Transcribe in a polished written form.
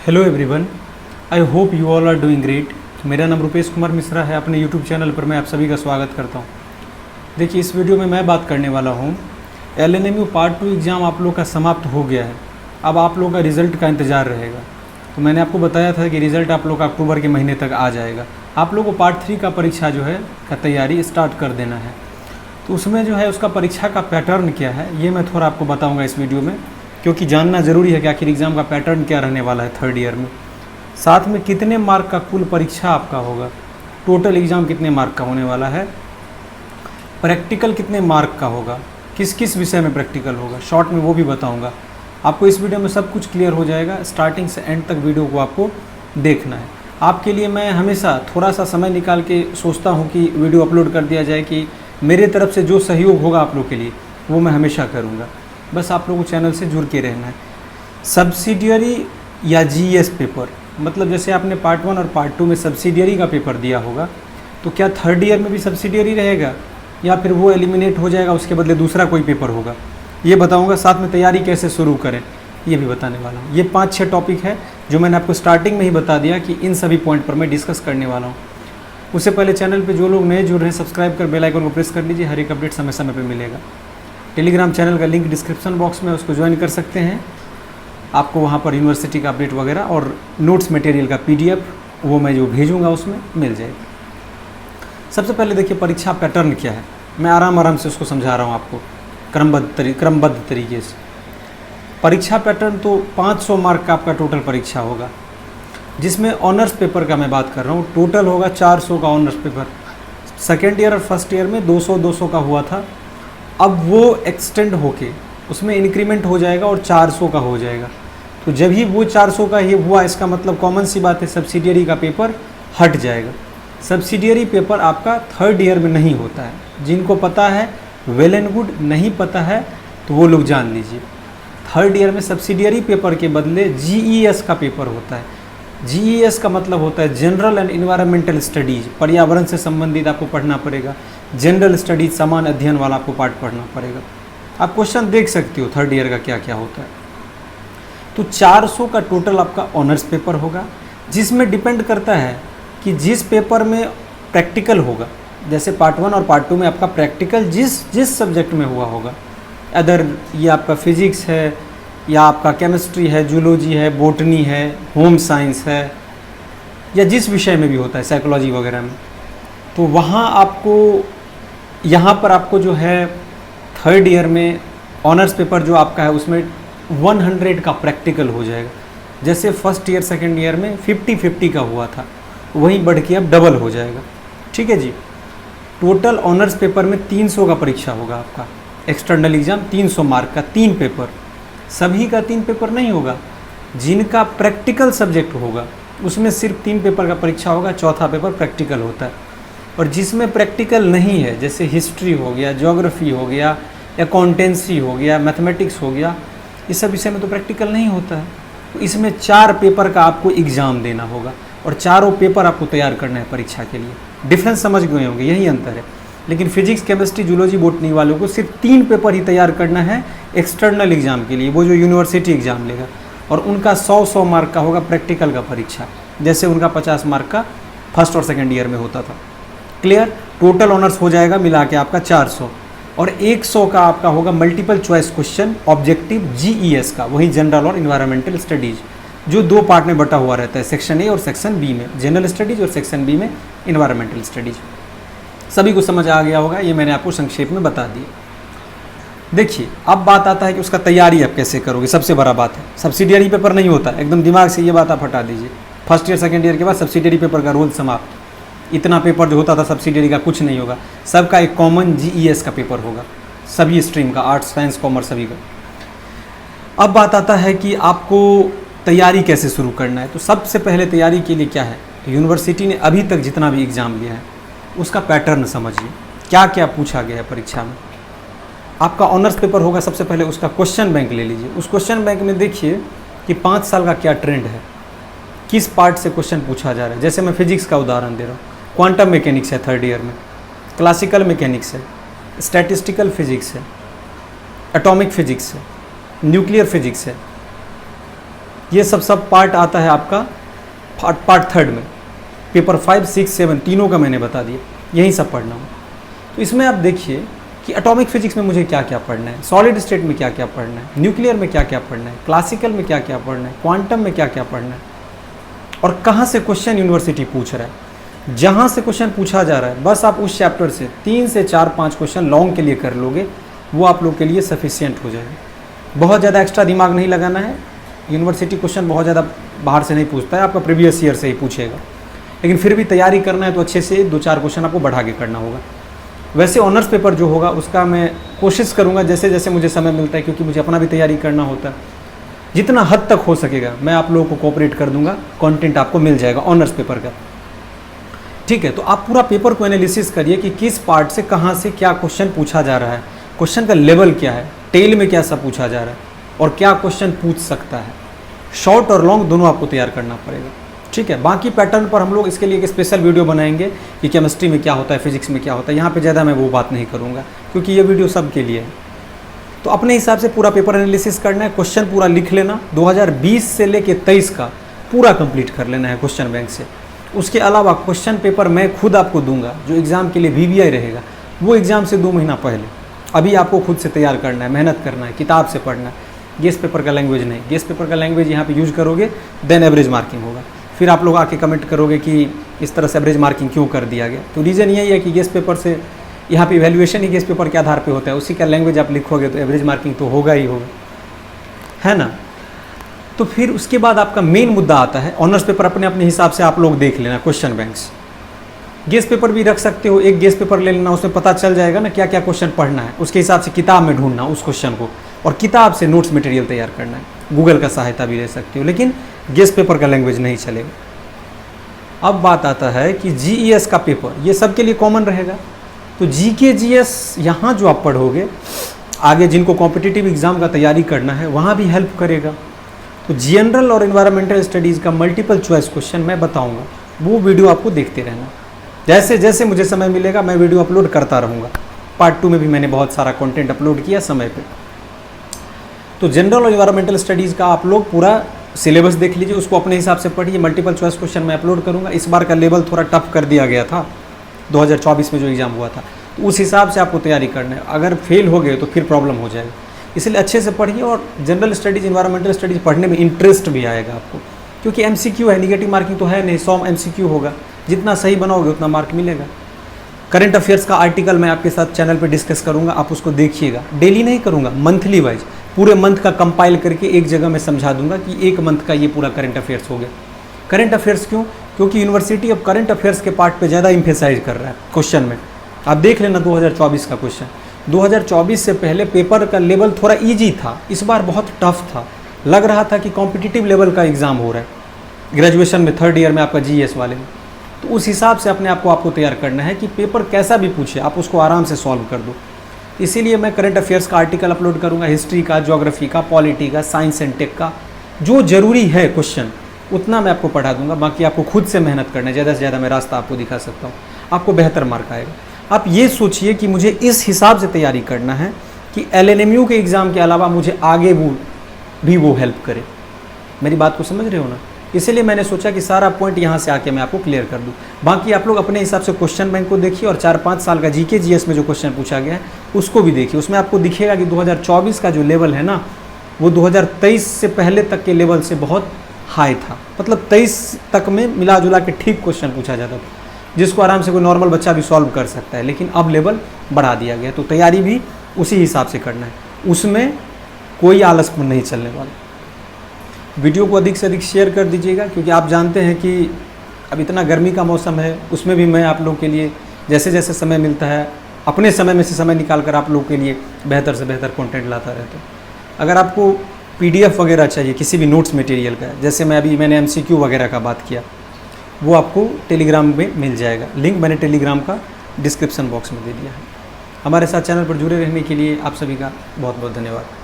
Hello everyone, I hope you all are doing great. मेरा नाम रुपेश कुमार मिश्रा है। अपने यूट्यूब चैनल पर मैं आप सभी का स्वागत करता हूं। देखिए, इस वीडियो में मैं बात करने वाला हूं, LNMU पार्ट 2 एग्ज़ाम आप लोग का समाप्त हो गया है। अब आप लोग का रिज़ल्ट का इंतज़ार रहेगा। तो मैंने आपको बताया था कि रिज़ल्ट आप लोग का अक्टूबर के महीने तक आ जाएगा। आप लोग को पार्ट 3 का परीक्षा जो है का तैयारी स्टार्ट कर देना है। तो उसमें जो है उसका परीक्षा का पैटर्न क्या है ये मैं थोड़ा आपको बताऊँगा इस वीडियो में, क्योंकि जानना ज़रूरी है कि आखिर एग्ज़ाम का पैटर्न क्या रहने वाला है थर्ड ईयर में। साथ में कितने मार्क का कुल परीक्षा आपका होगा, टोटल एग्ज़ाम कितने मार्क का होने वाला है, प्रैक्टिकल कितने मार्क का होगा, किस किस विषय में प्रैक्टिकल होगा, शॉर्ट में वो भी बताऊंगा आपको। इस वीडियो में सब कुछ क्लियर हो जाएगा। स्टार्टिंग से एंड तक वीडियो को आपको देखना है। आपके लिए मैं हमेशा थोड़ा सा समय निकाल के सोचता हूँ कि वीडियो अपलोड कर दिया जाए, कि मेरे तरफ से जो सहयोग होगा आप लोग के लिए वो मैं हमेशा करूँगा। बस आप लोगों को चैनल से जुड़ के रहना है। सब्सिडियरी या GS पेपर, मतलब जैसे आपने पार्ट 1 और पार्ट 2 में सब्सिडियरी का पेपर दिया होगा, तो क्या थर्ड ईयर में भी सब्सिडियरी रहेगा या फिर वो एलिमिनेट हो जाएगा, उसके बदले दूसरा कोई पेपर होगा, ये बताऊंगा। साथ में तैयारी कैसे शुरू करें ये भी बताने वाला हूँ। ये 5-6 टॉपिक है जो मैंने आपको स्टार्टिंग में ही बता दिया कि इन सभी पॉइंट पर मैं डिस्कस करने वाला हूँ। उससे पहले चैनल पर जो लोग नए जुड़ रहे हैं, सब्सक्राइब कर बेल आइकन को प्रेस कर लीजिए। हर एक अपडेट समय समय पर मिलेगा। टेलीग्राम चैनल का लिंक डिस्क्रिप्शन बॉक्स में, उसको ज्वाइन कर सकते हैं। आपको वहाँ पर यूनिवर्सिटी का अपडेट वगैरह और नोट्स मटेरियल का PDF वो मैं जो भेजूँगा उसमें मिल जाएगा। सबसे पहले देखिए परीक्षा पैटर्न क्या है, मैं आराम से उसको समझा रहा हूँ आपको क्रमबद्ध तरीके से। परीक्षा पैटर्न तो 500 मार्क का आपका टोटल परीक्षा होगा, जिसमें ऑनर्स पेपर का मैं बात कर रहा हूँ। टोटल होगा 400 का ऑनर्स पेपर। सेकेंड ईयर और फर्स्ट ईयर में 200 का हुआ था। अब वो एक्सटेंड होके उसमें इंक्रीमेंट हो जाएगा और 400 का हो जाएगा। तो जब ही वो 400 का ही हुआ, इसका मतलब कॉमन सी बात है सब्सिडियरी का पेपर हट जाएगा। सब्सिडियरी पेपर आपका थर्ड ईयर में नहीं होता है। जिनको पता है वेल एंड गुड, नहीं पता है तो वो लोग जान लीजिए। थर्ड ईयर में सब्सिडियरी पेपर के बदले GES का पेपर होता है। GES का मतलब होता है जनरल एंड इन्वायरमेंटल स्टडीज़। पर्यावरण से संबंधित आपको पढ़ना पड़ेगा। जनरल स्टडीज, समान अध्ययन वाला आपको पार्ट पढ़ना पड़ेगा। आप क्वेश्चन देख सकते हो थर्ड ईयर का क्या क्या होता है। तो 400 का टोटल आपका ऑनर्स पेपर होगा, जिसमें डिपेंड करता है कि जिस पेपर में प्रैक्टिकल होगा। जैसे पार्ट 1 और पार्ट 2 में आपका प्रैक्टिकल जिस सब्जेक्ट में हुआ होगा, अदर ये आपका फिजिक्स है या आपका केमिस्ट्री है, जूलॉजी है, बोटनी है, होम साइंस है, या जिस विषय में भी होता है, साइकोलॉजी वगैरह में, तो वहाँ आपको यहाँ पर आपको जो है थर्ड ईयर में ऑनर्स पेपर जो आपका है उसमें 100 का प्रैक्टिकल हो जाएगा। जैसे फर्स्ट ईयर सेकेंड ईयर में 50-50 का हुआ था, वहीं बढ़ के अब डबल हो जाएगा। ठीक है जी। टोटल ऑनर्स पेपर में 300 का परीक्षा होगा आपका। एक्सटर्नल एग्ज़ाम 300 मार्क का 3 पेपर। सभी का 3 पेपर नहीं होगा, जिनका प्रैक्टिकल सब्जेक्ट होगा उसमें सिर्फ 3 पेपर का परीक्षा होगा, चौथा पेपर प्रैक्टिकल होता है। और जिसमें प्रैक्टिकल नहीं है, जैसे हिस्ट्री हो गया, ज्योग्राफी हो गया, अकाउंटेंसी हो गया, मैथमेटिक्स हो गया, इस सब विषय में तो प्रैक्टिकल नहीं होता है। तो इसमें 4 पेपर का आपको एग्ज़ाम देना होगा और चारों पेपर आपको तैयार करना है परीक्षा के लिए। डिफरेंस समझ गए होंगे, यही अंतर है। लेकिन फिजिक्स, केमिस्ट्री, जूलॉजी, बोटनी वालों को सिर्फ 3 पेपर ही तैयार करना है एक्सटर्नल एग्ज़ाम के लिए, वो जो यूनिवर्सिटी एग्ज़ाम लेगा। और उनका 100 मार्क का होगा प्रैक्टिकल का परीक्षा, जैसे उनका 50 मार्क का फर्स्ट और सेकेंड ईयर में होता था। क्लियर। टोटल ऑनर्स हो जाएगा मिला के आपका 400, और 100 का आपका होगा multiple choice question objective GES का, वही जनरल और इन्वायरमेंटल स्टडीज़, जो 2 पार्ट में बटा हुआ रहता है, सेक्शन A और सेक्शन B में जनरल स्टडीज़ और सेक्शन B में इन्वायरमेंटल स्टडीज़। सभी को समझ आ गया होगा, ये मैंने आपको संक्षेप में बता दिया। देखिए अब बात आता है कि उसका तैयारी आप कैसे करोगे। सबसे बड़ा बात है, सब्सिडियरी पेपर नहीं होता, एकदम दिमाग से ये बात आप हटा दीजिए। फर्स्ट ईयर सेकेंड ईयर के बाद सब्सिडियरी पेपर का रोल समाप्त। इतना पेपर जो होता था सब्सिडियरी का कुछ नहीं होगा, सबका एक कॉमन GES का पेपर होगा, सभी स्ट्रीम का, आर्ट्स, साइंस, कॉमर्स सभी का। अब बात आता है कि आपको तैयारी कैसे शुरू करना है। तो सबसे पहले तैयारी के लिए क्या है, तो यूनिवर्सिटी ने अभी तक जितना भी एग्ज़ाम लिया है उसका पैटर्न समझिए, क्या क्या पूछा गया है परीक्षा में। आपका ऑनर्स पेपर होगा, सबसे पहले उसका क्वेश्चन बैंक ले लीजिए। उस क्वेश्चन बैंक में देखिए कि 5 साल का क्या ट्रेंड है, किस पार्ट से क्वेश्चन पूछा जा रहा है। जैसे मैं फिजिक्स का उदाहरण दे रहा हूँ, क्वांटम मैकेनिक्स है थर्ड ईयर में, क्लासिकल मैकेनिक्स है, स्टैटिस्टिकल फिजिक्स है, एटॉमिक फिजिक्स है, न्यूक्लियर फिजिक्स है, ये सब पार्ट आता है आपका पार्ट थर्ड में। पेपर 5, 6, 7 तीनों का मैंने बता दिया, यही सब पढ़ना हो। तो इसमें आप देखिए कि एटॉमिक फिजिक्स में मुझे क्या क्या पढ़ना है, सॉलिड स्टेट में क्या क्या पढ़ना है, न्यूक्लियर में क्या क्या पढ़ना है, क्लासिकल में क्या क्या पढ़ना है, क्वांटम में क्या क्या पढ़ना है, और कहाँ से क्वेश्चन यूनिवर्सिटी पूछ रहा है। जहाँ से क्वेश्चन पूछा जा रहा है बस आप उस चैप्टर से 3 से 4-5 क्वेश्चन लॉन्ग के लिए कर लोगे, वो आप लोग के लिए सफिशियंट हो जाएगा। बहुत ज़्यादा एक्स्ट्रा दिमाग नहीं लगाना है। यूनिवर्सिटी क्वेश्चन बहुत ज़्यादा बाहर से नहीं पूछता है, आपका प्रीवियस ईयर से ही पूछेगा, लेकिन फिर भी तैयारी करना है तो अच्छे से 2-4 क्वेश्चन आपको बढ़ा के करना होगा। वैसे ऑनर्स पेपर जो होगा उसका मैं कोशिश करूंगा जैसे जैसे मुझे समय मिलता है, क्योंकि मुझे अपना भी तैयारी करना होता है, जितना हद तक हो सकेगा मैं आप लोगों को कोऑपरेट कर दूंगा, कंटेंट आपको मिल जाएगा ऑनर्स पेपर का। ठीक है, तो आप पूरा पेपर को एनालिसिस करिए कि किस पार्ट से कहाँ से क्या क्वेश्चन पूछा जा रहा है, क्वेश्चन का लेवल क्या है, टेल में क्या सब पूछा जा रहा है, और क्या क्वेश्चन पूछ सकता है। शॉर्ट और लॉन्ग दोनों आपको तैयार करना पड़ेगा। ठीक है, बाकी पैटर्न पर हम लोग इसके लिए एक स्पेशल वीडियो बनाएंगे कि केमिस्ट्री में क्या होता है, फिजिक्स में क्या होता है। यहाँ पे ज़्यादा मैं वो बात नहीं करूँगा क्योंकि ये वीडियो सब के लिए है। तो अपने हिसाब से पूरा पेपर एनालिसिस करना है, क्वेश्चन पूरा लिख लेना, 2020 से लेके 23 का पूरा कंप्लीट कर लेना है क्वेश्चन बैंक से। उसके अलावा क्वेश्चन पेपर मैं खुद आपको दूंगा, जो एग्ज़ाम के लिए VVI रहेगा वो एग्ज़ाम से 2 महीना पहले अभी आपको खुद से तैयार करना है, मेहनत करना है, किताब से पढ़ना है। गेस्ट पेपर का लैंग्वेज नहीं, गेस्ट पेपर का लैंग्वेज यहाँ पे यूज करोगे देन एवरेज मार्किंग होगा। फिर आप लोग आके कमेंट करोगे कि इस तरह से एवरेज मार्किंग क्यों कर दिया गया। तो रीज़न यही है कि गेस्ट पेपर से यहाँ पे इवैल्यूएशन ही गेस्ट पेपर के आधार पे होता है, उसी का लैंग्वेज आप लिखोगे तो एवरेज मार्किंग तो होगा ही होगा, है ना। तो फिर उसके बाद आपका मेन मुद्दा आता है ऑनर्स पेपर। अपने अपने हिसाब से आप लोग देख लेना क्वेश्चन बैंक्स। गेस्ट पेपर भी रख सकते हो, एक गेस्ट पेपर ले लेना, उसमें पता चल जाएगा ना क्या क्या क्वेश्चन पढ़ना है, उसके हिसाब से किताब में ढूंढना उस क्वेश्चन को, और किताब से नोट्स मटेरियल तैयार करना है। गूगल का सहायता भी ले सकते हो, लेकिन गेस्ट पेपर का लैंग्वेज नहीं चलेगा। अब बात आता है कि GES का पेपर, ये सबके लिए कॉमन रहेगा। तो GK GS यहाँ जो आप पढ़ोगे आगे जिनको कॉम्पिटिटिव एग्जाम का तैयारी करना है वहाँ भी हेल्प करेगा। तो जनरल और एनवायरमेंटल स्टडीज़ का मल्टीपल चॉइस क्वेश्चन मैं बताऊँगा, वो वीडियो आपको देखते रहना। जैसे जैसे मुझे समय मिलेगा मैं वीडियो अपलोड करता रहूँगा। पार्ट 2 में भी मैंने बहुत सारा कंटेंट अपलोड किया समय पे। तो जनरल और एनवायरमेंटल स्टडीज़ का आप लोग पूरा सिलेबस देख लीजिए, उसको अपने हिसाब से पढ़िए। मल्टीपल चॉइस क्वेश्चन मैं अपलोड करूँगा। इस बार का लेवल थोड़ा टफ कर दिया गया था 2024 में जो एग्ज़ाम हुआ था, तो उस हिसाब से आपको तैयारी करना है। अगर फेल हो गए तो फिर प्रॉब्लम हो जाएगी, इसलिए अच्छे से पढ़िए। और जनरल स्टडीज़ एनवायरमेंटल स्टडीज़ पढ़ने में इंटरेस्ट भी आएगा आपको, क्योंकि MCQ है, निगेटिव मार्किंग तो है नहीं, 100 MCQ होगा। जितना सही बनाओगे उतना मार्क मिलेगा। करंट अफेयर्स का आर्टिकल मैं आपके साथ चैनल पे डिस्कस करूंगा, आप उसको देखिएगा। डेली नहीं करूंगा, मंथली वाइज पूरे मंथ का कंपाइल करके एक जगह मैं समझा दूंगा कि एक मंथ का ये पूरा करंट अफेयर्स हो गया। करंट अफेयर्स क्यों? क्योंकि यूनिवर्सिटी अब करंट अफेयर्स के पार्ट पे ज़्यादा इम्फेसाइज कर रहा है क्वेश्चन में। आप देख लेना 2024 का क्वेश्चन, 2024 से पहले पेपर का लेवल थोड़ा ईजी था, इस बार बहुत टफ था। लग रहा था कि कॉम्पिटिटिव लेवल का एग्ज़ाम हो रहा है ग्रेजुएशन में, 3rd ईयर में आपका GS वाले में। तो उस हिसाब से अपने आप को आपको तैयार करना है कि पेपर कैसा भी पूछे आप उसको आराम से सॉल्व कर दो। इसीलिए मैं करंट अफेयर्स का आर्टिकल अपलोड करूंगा, हिस्ट्री का, ज्योग्राफी का, पॉलिटी का, साइंस एंड टेक का, जो ज़रूरी है क्वेश्चन उतना मैं आपको पढ़ा दूंगा। बाकी आपको खुद से मेहनत करना है, ज़्यादा से ज़्यादा मैं रास्ता आपको दिखा सकता हूँ, आपको बेहतर मार्क आएगा। आप ये सोचिए कि मुझे इस हिसाब से तैयारी करना है कि LNMU के एग्ज़ाम के अलावा मुझे आगे वो हेल्प करे। मेरी बात को समझ रहे हो ना? इसीलिए मैंने सोचा कि सारा पॉइंट यहाँ से आके मैं आपको क्लियर कर दूँ। बाकी आप लोग अपने हिसाब से क्वेश्चन बैंक को देखिए और 4-5 साल का GK GS में जो क्वेश्चन पूछा गया है उसको भी देखिए। उसमें आपको दिखेगा कि 2024 का जो लेवल है ना, वो 2023 से पहले तक के लेवल से बहुत हाई था। मतलब 23 तक में मिला जुला के ठीक क्वेश्चन पूछा जाता था, जिसको आराम से कोई नॉर्मल बच्चा भी सॉल्व कर सकता है। लेकिन अब लेवल बढ़ा दिया गया, तो तैयारी भी उसी हिसाब से करना है, उसमें कोई आलस नहीं चलने वाला। वीडियो को अधिक से अधिक शेयर कर दीजिएगा, क्योंकि आप जानते हैं कि अब इतना गर्मी का मौसम है, उसमें भी मैं आप लोग के लिए जैसे जैसे समय मिलता है अपने समय में से समय निकाल कर आप लोग के लिए बेहतर से बेहतर कंटेंट लाता रहता हूँ। अगर आपको PDF वगैरह चाहिए किसी भी नोट्स मटेरियल का, जैसे मैंने MCQ वगैरह का बात किया, वो आपको टेलीग्राम में मिल जाएगा। लिंक मैंने टेलीग्राम का डिस्क्रिप्शन बॉक्स में दे दिया है। हमारे साथ चैनल पर जुड़े रहने के लिए आप सभी का बहुत बहुत धन्यवाद।